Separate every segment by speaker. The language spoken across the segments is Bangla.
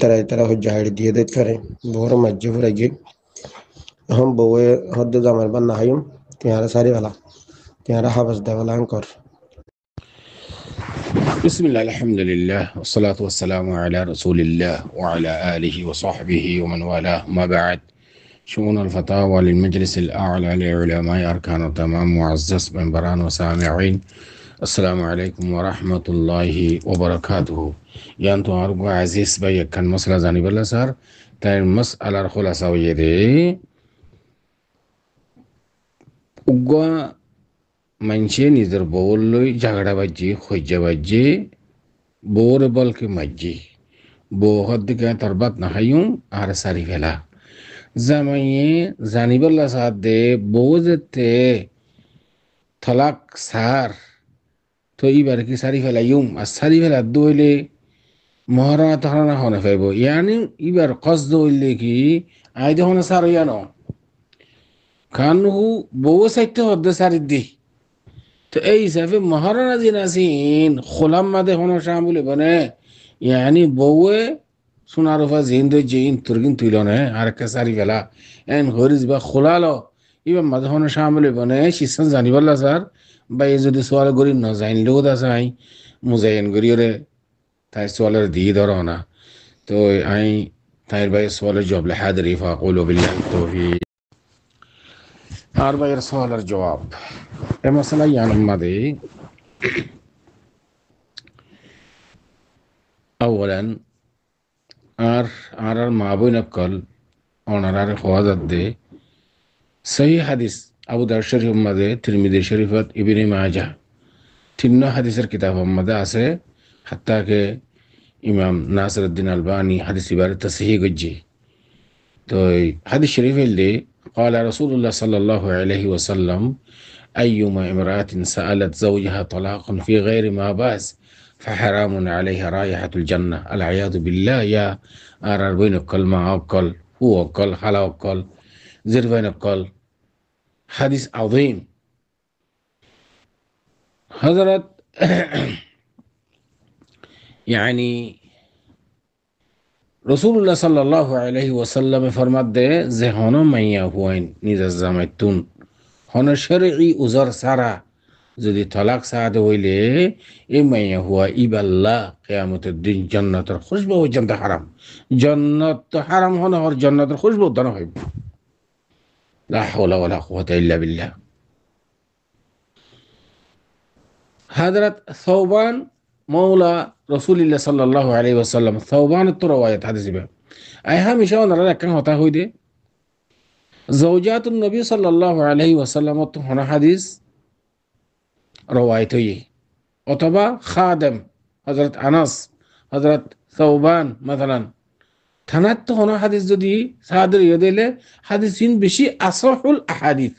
Speaker 1: তারা হজ্জা হাড়ি দিয়ে দিতে পারে বড় মাঝে ফুরাই গিয়ে এখন বউয়ে হদ্দ জামার বান না হাইম তিহারা সারি বেলা তিহারা হাবাস দেওয়ালা কর
Speaker 2: بسم الله الحمد لله والصلاة والسلام على رسول الله وعلى آله وصحبه ومن والاه ما بعد شؤون الفتاوى للمجلس الأعلى لعلماء أركان التمام معزز منبران وسامعين السلام عليكم ورحمة الله وبركاته يانتو أرجو عزيز بيك كان مسألة زاني بلا سار تاين مسألة الخلاصة ويدي أقوى মানুষে নিজের বউর লই ঝগড়া বাজি খজ্জা বাজি বউর বলকে মাজি বউ হদ দিকে তরবাত না হাইম আর সারি ফেলা জামাইয়ে জানিবল্লা সাথ দে বউ যেতে থলাক সার তো এইবার কি সারি ফেলাইম আর সারি ফেলা দইলে মহারণা তহরানা হনে ফাইব ইয়ানি এবার কস দইলে কি আই দেখনে সার ইয়ানো কানহু বউ সাইতে হদ্দে সারি দি তো এই হিসাবে মহারণা দিন আসিন খোলাম মাদে হন শামুলে বনে ইয়ানি বউয়ে সোনার উপর জিন দই জিন তুরগিন তুইল নে আর কে সারি ফেলা এন হরিজ বা খোলালো ইবা মাদে হন শামুলে বনে শিসন জানিবল্লা স্যার বা এই যদি সোয়াল গরি ন জানলেও দা চাই মুজাইন গরিয়রে তাই সোয়ালের দিয়ে ধরো না তো আই তাইর ভাই সোয়ালের জবলে হাদরি ফাকুলু বিল্লাহি তৌফিক আর ভাইয়ের সোয়ালের জবাব এ মশলা ইয়ান মাদে أولا আর মা বই নকল অনারার খোয়াজাত দে সহি হাদিস আবু দাউদ শরীফ মাদে তিরমিজি শরীফত ইবনে মাজাহ তিন্ন হাদিসের কিতাব মাদে আছে হাত্তা কে ইমাম নাসিরউদ্দিন আলবানী হাদিস ইবারে তাসহিহ গজ্জি তো হাদিস শরীফ এলে قال رسول الله صلى الله عليه وسلم أيما امرأة سألت زوجها طلاقا في غير ما باس فحرام عليها رائحة الجنة العياذ بالله يا أرار بين الكل ما أقل هو أقل حلا أقل زر بين الكل حديث عظيم حضرت يعني রসুল্লাহ সাল্লাল্লাহু আলাইহি ওয়াসাল্লামে ফরমাত দে যে হন মাইয়া হুয়াইন নিজের জামাইতুন হন শরঈ উজর সারা যদি তলাক সাদে হইলে এই মাইয়া হুয়া ইবাল্লাহ কিয়ামতের দিন জান্নাতের খুশবু পর্যন্ত হারাম জান্নাত তো হারাম হন আর জান্নাতের খুশবু দানা হইব লা হাওলা ওয়ালা কুওয়াতা ইল্লা বিল্লাহ হযরত সাওবান মৌলা রসুলিল্লাহ সাল্লাল্লাহু আলাইহি ওয়াসাল্লাম সাওবানের তো রওয়ায়াত হাদিস বে আই হামেশা ওনারা একখান কথা হই দে জাওজাতুন নবী সাল্লাল্লাহু আলাইহি ওয়াসাল্লাম তো হনা হাদিস রওয়ায়াত হই অথবা খাদেম হযরত আনাস হযরত সাওবান মাসালান থানাত তো হনা হাদিস যদি সাদের ইয়েদেলে হাদিসিন বেশি আসহুল আহাদিস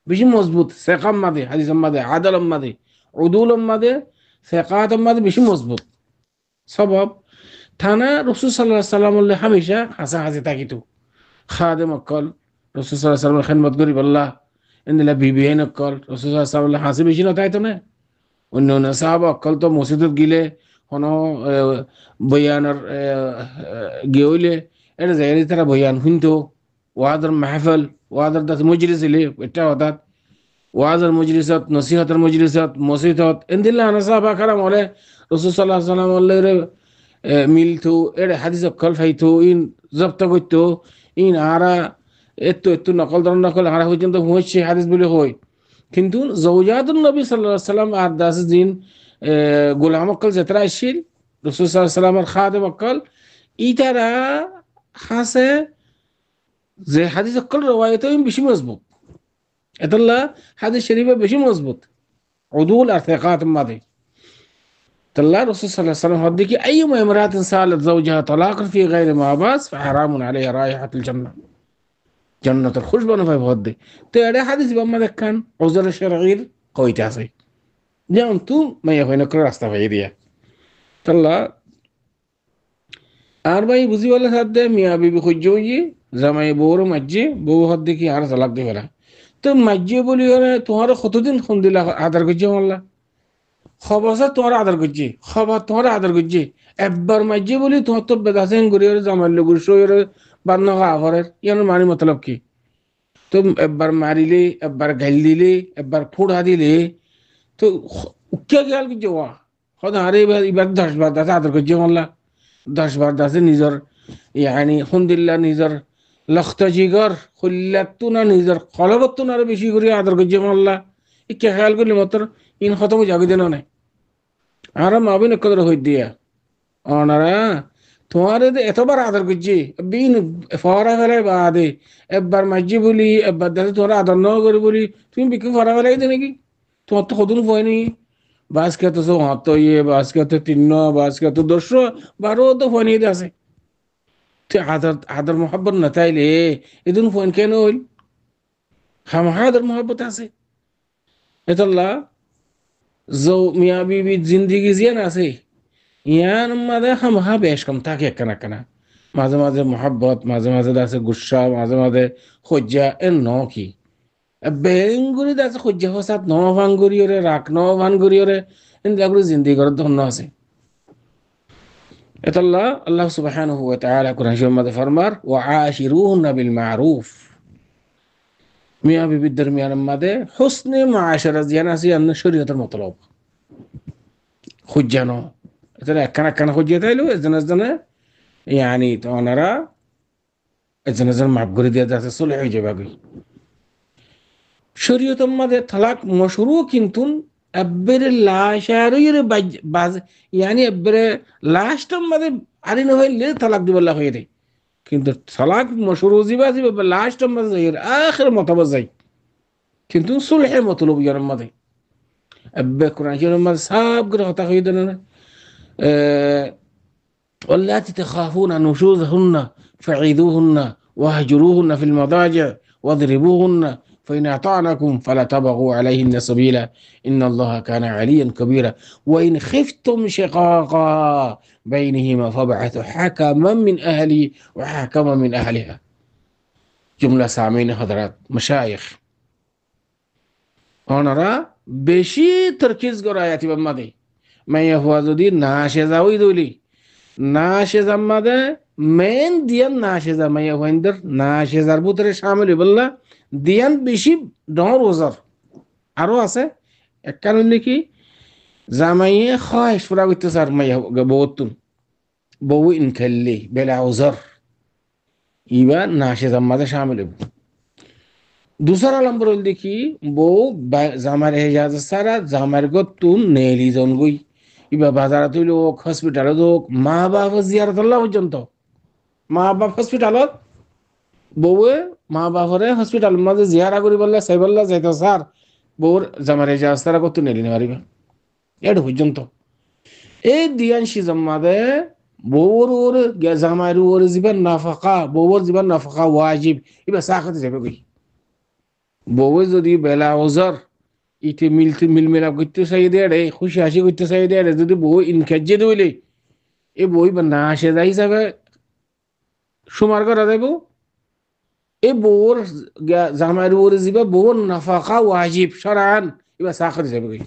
Speaker 2: বেশি মজবুত সেকাম মাদে হাদিস মাদে আদালম মাদে উদুলম মাদে সেকাত মাদে বেশি মজবুত সবব থানা রসুল সাল্লাল্লাহু আলাইহি ওয়াসাল্লাম হামেশা হাসা হাসি থাকিতো খাদেম অকল রসুল সাল্লাল্লাহু আলাইহি ওয়াসাল্লাম খেদমত করি বল্লাহ ইনলা বিবিহিন অকল রসুল সাল্লাল্লাহু আলাইহি ওয়াসাল্লাম হাসি বেশি নতাইতো না অন্য সাহাবা অকল তো মসজিদত গিলে হন বয়ানের গেইলে এটা যাই তারা বয়ান শুনতো ওয়াদের মাহফিল ওয়াদের দাস মজলিস ইলে এটা হঠাৎ ওয়াজের মজলিসত নসিহতের মজলিসত মসজিদত এন্দিল্লা আনাসাবা কারাম হলে রসুল সাল্লাল্লাহু আলাইহি ওয়াসাল্লাম মিলতো এর হাদিস অকল ফাইতো ইন জব্ত করতো ইন আরা এত নকল ধরন নকল আরা পর্যন্ত হচ্ছে হাদিস বলে হয় কিন্তু জাওজাতুন নবী সাল্লাল্লাহু আলাইহি ওয়াসাল্লাম আর দাস দিন গোলাম অকল যেতরা আসিল রসুল সাল্লাল্লাহু আলাইহি ওয়াসাল্লামের খাদেম অকল ইতারা হাসে যে হাদিস অকল রওয়ায়াত বেশি মজবুত এতলা হাদিস শরীফে বেশি মজবুত উদুল আর সিকাত মাদে তাল্লা রাসূল সাল্লাল্লাহু আলাইহি ওয়াসাল্লাম হদ্দি কি আইয়ুমা ইমরাতিন সালাত যাওজাহা তালাকান ফি গায়রি মা বাস ফাহারামুন আলাইহা রাইহাতুল জান্নাহ জান্নাতের খুশবু না পাইব হদ্দি তো এটা হাদিস বাম্মা দেখান উজর শরঈর কইতে আছে যেমন তুই মাইয়া হইনা করে রাস্তা পাই দিয়া তাল্লা আর ভাই বুঝি বলে সাথে মিয়া বিবি খুঁজে জামাই বউর মাঝে বউ হদ্দি কি আর তালাক দিবেলা তো মাঝে বলি তোমার কতদিন ফোন দিলা আদার করছে মাল্লা খবর তোমার আদর করছি, খবর তোমার আদর করছি, একবার মাঝে বলি তোমার তো বেদাসেন গড়িয়ে জামার লোক শরীর বান্ন আভরের ইয়ার মানি মতলব কি? তো একবার মারিলে, একবার গাইল দিলে, একবার ফোড়া দিলে, তো উকিয়া গেল কি যাওয়া হয়তো আরে এবার এবার 10 বার দাসে আদর করছে মাল্লা, 10 বার দাসে নিজের ইয়ানি হন্দিল্লা নিজের লক্ত জিগর হল্লাতো না নিজের খলবতো না আরো বেশি করে আদর করছে মাল্লা। এ কে খেয়াল করলে মাত্র ইন খতম জাগি দেন নাই আর মাবিন কদর হই দিয়া ওনারা তোমার এতবার আদর করছি বিন ফরা ফেলাই বাদে একবার মাঝি বলি একবার দাসে তোমার আদর ন করে বলি তুমি বিক্রি ফরা ফেলাই দে নাকি? তোমার তো কদুন ভয় নেই। বাস কে তো সব হাত ইয়ে বাস কে তো 3 বাস কে তো 10 12 তো ফোন দিয়ে আছে। তো আদর আদর মোহাব্বত না তাইলে এদিন ফোন কেন হইল? হাম আদর মোহাব্বত আছে এতলা জো মিয়া বিবি জিন্দিগি জিয়ান আছে ইয়ান মাঝে হাম বেশ কম থাকে একখানা একখানা মাঝে মাঝে মোহাব্বত মাঝে মাঝে আছে গুসা মাঝে মাঝে সজ্জা এর ন কি বেঙ্গুরি আছে সজ্জা হসাত ন ভান করিওরে রাখ ন ভান করিওরে এগুলো জিন্দিগি করার ধন্য আছে এতাল্লাহ আল্লাহ সুবহানাহু ওয়া তাআলা কুরআন শরীফের মধ্যে ফরমার ওয়া আশিরুহুন্না বিল মারুফ মিয়া বিবির দরমিয়ানের মধ্যে হুসনে মুআশারা জিয়ান আছে আন্না শরীয়তের মতলব খুঁজানো এটা একখানা একখানা খুঁজিয়ে তাইলো এজন এজনে ইয়ানি তো ওনারা এজন এজন মাফ করে দিয়ে যাচ্ছে চলে হয়ে যাবে আগে শরীয়তের মধ্যে তালাক মশরু কিন্তু এব্বেরে লাশারইর বাজ ইয়ানি এব্বেরে লাশটার মধ্যে আরি না হইলে তালাক দিবল্লা হয়ে দেয় কিন্তু তালাক মশরু জিবা জিবা লাশটার মধ্যে যাই আখির মতবা যাই কিন্তু সুলহের মতলব ইয়ার মধ্যে এব্বে কোরআন শরীফের মধ্যে সব করে হতা হয়ে দেন না واللاتي تخافون نشوزهن فعيذوهن واهجروهن في المضاجع واضربوهن فإن أطعنكم فلا تبغوا عليهن سبيلا إن الله كان عليا كبيرا وإن خفتم شقاقا بينهما فابعثوا حكما من أهلي وحكما من أهلها جملة سامين حضرات مشايخ هنرا বেশি তরকিজ করা আয়াতি বাম্মাদে মাইয়া হুয়া যদি না সেজাওই দলি না সেজার মাদে মেন দিয়ান না সেজা মাইয়া হুয়াইন্দার না সেজার ভিতরে শামিল বললা দিয়ান বেশি ডর ওজার আরো আছে এক কারণ কি জামাইয়ে খায়শ পুরা করতে স্যার মাইয়া বউতুন বউ ইনখাল্লি বেলা ওজার ইবা না সেজার মাদে শামিল दूसरा नंबर देखी वो जामार एजाज सारा जामार को तुम नेली जोन गई इबा बाजार तो लोग हॉस्पिटल लोग माँ बाप जियारत अल्लाह পর্যন্ত माँ बाप हॉस्पिटलत বউয়ে মা বাপরে হসপিটাল মাঝে জিয়ারা করি বললে সাই বললা যাইতো স্যার বউর জামার এজাজ সারা কত নেলি নেবারিবা এডু পর্যন্ত এই দিয়ানশি জম্মাদে বউর ওর জামার ওর জীবন নাফাকা বউর জীবন নাফাকা ওয়াজিব ইবা সাখাতে যাবে কই বউয়ে যদি বেলা ওজর ইতে মিলমেলা করতে চাই দেয় রে খুশি হাসি করতে চাই দেয় রে যদি বউ ইনকাজে দিলে এ বই বা না আসে যাই হিসাবে সুমার করা যাইব এ বউর জামাইয়ের ওর যাবে বউর নাফাকা ওয়াজিব শরআন এবার সাখর যাবে কই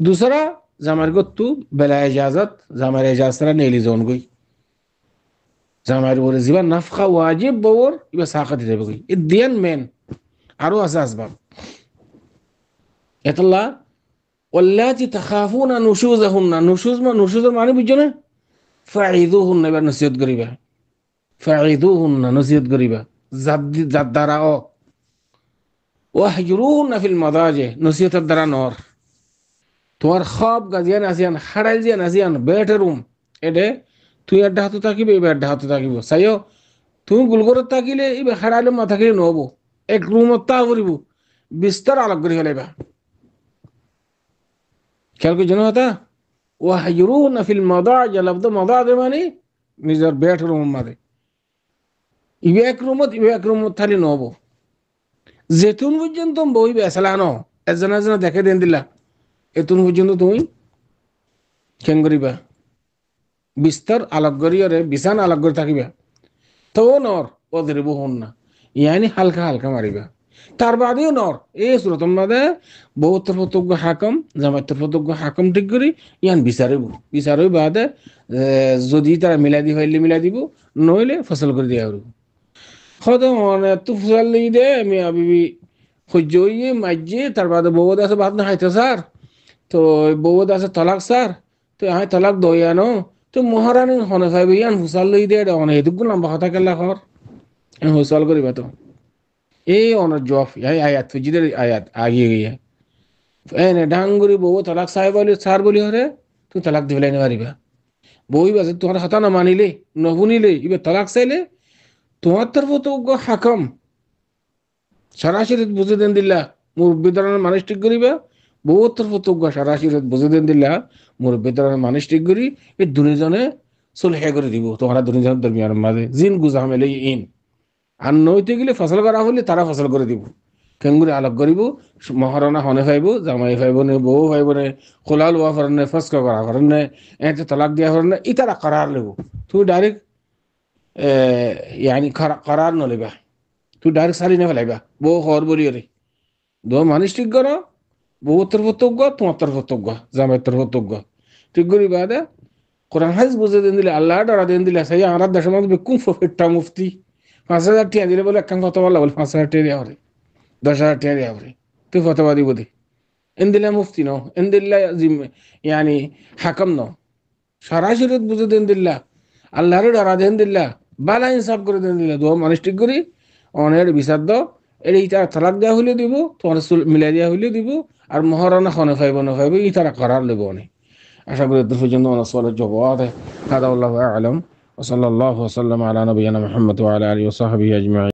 Speaker 2: दूसरा জামাইয়ের গত্তু বেলা ইজাজত জামাইয়ের ইজাজতরা নেলি জন কই জামাইয়ের ওর যাবে নাফাকা ওয়াজিব বউর এবার সাখর যাবে কই এ দিয়ান মেন আরো আছে আসবাব এতলা واللاتي تخافون نشوزهن نشوز মানে বুঝছো না ফাইদুহুন এবার নসিহত করিবা ফাইদুহুন নসিহত করিবা জাদ দ্বারা ও ওয়াহজুরুহুন ফিল মাদাজি নসিহতের দ্বারা নর তোমার খাব গাজিয়ান আসিয়ান হারাইল জিয়ান আসিয়ান বেডরুম এডে তুই একটা হাতে থাকিবে এবার একটা হাতে থাকিব চাইও তুমি গুলগরত থাকিলে এবার হারাইলে মাথা খেয়ে নহব এক রুমত তা করিব বিস্তার আলাপ করে ফেলাইবা খেয়াল করে জানো তা ওয়াহজুরুহুন ফিল মাদাজি লফজ মাদাজি মানে নিজের বেডরুম মাঝে ইবে এক রুমত থালি নহব যেতুন পর্যন্ত বই বেসালানো এজন এজন দেখে দেন দিলা এতুন পর্যন্ত তুমি কেন করিবা বিস্তার আলাপ করিয়রে বিছান আলাপ করে থাকিবা তো নর ওদের বহুন না ইয়ানি হালকা হালকা মারিবা তার বাদেও নর এই সুরতম বাদে বহুতর ফতজ্ঞ হাকম জামাতের ফতজ্ঞ হাকম ঠিক করি ইয়ান বিচারই বাদে যদি তারা মিলাই দিব নইলে ফসল করে দিয়া হইব হয়তো মানে তো ফসল নেই দে আমি আবি সহ্য হইয়ে মাইজে তার বাদে বউদ আছে ভাত না খাইতে স্যার তো বউদ আছে তলাক স্যার তো আমি তলাক দই আনো তো মহারানী হনে ফাইবে ইয়ান ফুসাল লই দে অনে হেতুক লম্বা কথা কেলা খর হুসাল করিবা তো এই অনার জফ এই আয়াত ফিজিদের আয়াত আগিয়ে গিয়ে এনে ডাঙ্গুরি বউ তালাক সাহেব বলি স্যার বলি হরে তুই তালাক দিবে না পারিবা বই বাজে তোমার হাতা না মানিলে নবুনিলে এবার তালাক চাইলে তোমার তরফ তো হাকম সরাসরি বুঝে দেন দিল্লা মুরব্বী ধরনের মানুষ ঠিক করিবা বউ তরফ তো সরাসরি বুঝে দেন দিল্লা মুরব্বী ধরনের মানুষ ঠিক করি এই দুজনে সুলহে করে দিব তোমরা দুজনের দরমিয়ার মাঝে জিন গুজা মেলে ইন আর নইতে গেলে ফসল করা হলে তারা ফসল করে দিব কেঙ্গুরি আলোক করিব মহারণা হনে ফাইব জামাই ফাইব নে বউ ফাইব নে খোলাল হওয়া ফরনে ফসক করা ফরনে এতে তালাক দিয়া ফরনে ইতারা করার লেব তুই ডাইরেক্ট ইয়ানি করার নলিবা তুই ডাইরেক্ট সারি না ফেলাইবা বউ হর বলি রে দো মানুষ ঠিক করো বউ তোর ফতজ্ঞ তোমার তোর ফতজ্ঞ জামাই তোর ফতজ্ঞ ঠিক করি বাদে কোরআন হাদিস বুঝে দেন দিলে আল্লাহ ডরা দেন দিলে সেই আমরা দেশের মধ্যে বেকুম ফিটটা মুফতি 5,000 টাকা দিলে বলে একখান কথা বললা বলে 5,000 টাকা দেওয়া হবে 10,000 টাকা দেওয়া হবে তুই ফতোয়া দিব দে এন দিল্লা মুফতি ন এন দিল্লা ইয়ানি হাকম ন সারা শরীয়ত বুঝে দেন দিল্লা আল্লাহর ডরা দেন দিল্লা বালা ইনসাফ করে দেন দিল্লা দো মানুষ ঠিক করি অনেক বিচার দাও এই তার তালাক দেওয়া হইলে দিব তোমার মিলাই দেওয়া হইলে দিব আর মহারণা খনে ফাইব না ফাইব ই তারা করার লেব অনেক আশা করি এত পর্যন্ত অনেক জবাব هذا والله أعلم وصلى الله وسلم على نبينا محمد وعلى آله وصحبه أجمعين